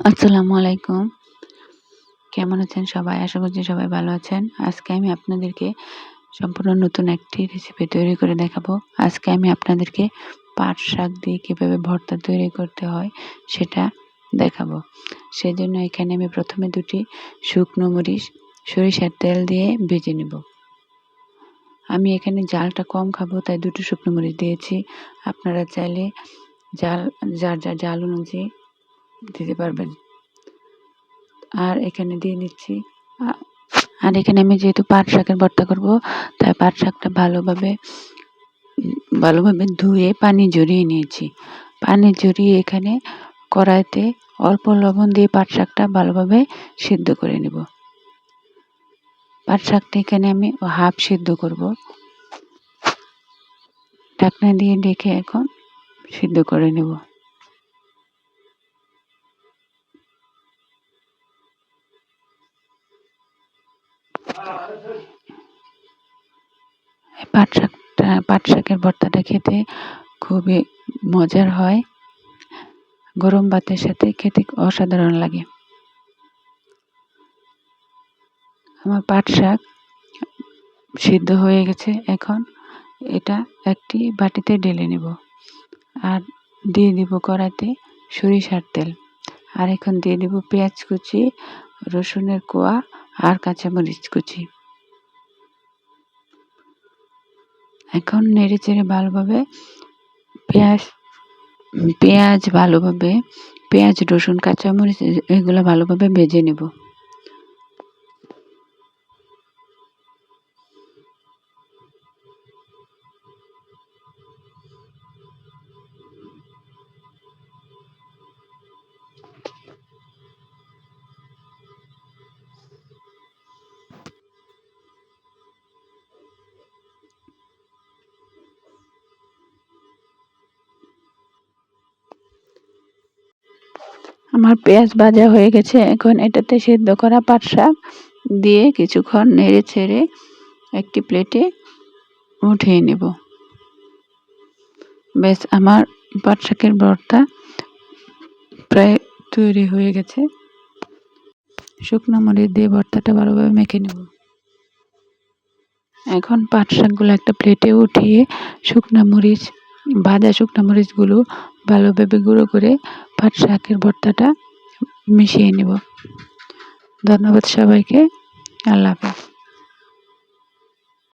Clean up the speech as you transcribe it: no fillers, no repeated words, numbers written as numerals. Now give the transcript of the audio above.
আসসালামু আলাইকুম। কেমন আছেন সবাই? আশা করছি সবাই ভালো আছেন। আজকে আমি আপনাদেরকে সম্পূর্ণ নতুন একটি রেসিপি তৈরি করে দেখাবো। আজকে আমি আপনাদেরকে পাট শাক দিয়ে কীভাবে ভর্তা তৈরি করতে হয় সেটা দেখাবো। সেজন্য এখানে আমি প্রথমে ২ টি শুকনো মরিচ সরিষার তেল দিয়ে ভেজে নেব। আমি এখানে ঝালটা কম খাবো তাই ২ টো শুকনো মরিচ দিয়েছি। আপনারা চাইলে যার ঝাল অনুযায়ী দিতে পারবেন। আর এখানে দিয়ে নিচ্ছি আর এখানে আমি যেহেতু পাট শাকের ভর্তা করব তাই পাট শাকটা ভালোভাবে ধুয়ে পানি ঝরিয়ে নিয়েছি। পানি ঝরিয়ে এখানে কড়াইতে অল্প লবণ দিয়ে পাট শাকটা ভালোভাবে সিদ্ধ করে নেব। পাট শাকটা এখানে আমি হাফ সিদ্ধ করব। ঢাকনা দিয়ে ঢেকে এখন সিদ্ধ করে নেব। পাট শাকের ভর্তাটা খেতে খুবই মজার হয়। গরম ভাতের সাথে খেতে অসাধারণ লাগে। আমার পাট শাক সিদ্ধ হয়ে গেছে। এখন এটা একটি বাটিতে ঢেলে নেব আর দিয়ে দিব কড়াইতে সরিষার তেল। আর এখন দিয়ে দিব পেঁয়াজ কুচি, রসুনের কোয়া আর কাঁচামরিচ কুচি। এখন নেড়ে চেড়ে ভালোভাবে পেঁয়াজ রসুন কাঁচামরিচ এগুলো ভালোভাবে ভেজে নেব। আমার পেঁয়াজ ভাজা হয়ে গেছে। এখন এটাতে সিদ্ধ করা পাট শাক দিয়ে কিছুক্ষণ নেড়ে ছেড়ে একটি প্লেটে উঠিয়ে নেব। ব্যাস, আমার পাট শাকের ভর্তা প্রায় তৈরি হয়ে গেছে। শুকনো মরিচ দিয়ে ভর্তাটা ভালোভাবে মেখে নেব। এখন পাট শাকগুলো একটা প্লেটে উঠিয়ে ভাজা শুকনো মরিচগুলো ভালোভাবে গুঁড়ো করে পাট শাকের ভর্তাটা মিশিয়ে নেব। ধন্যবাদ সবাইকে। আল্লাহ হাফেজ।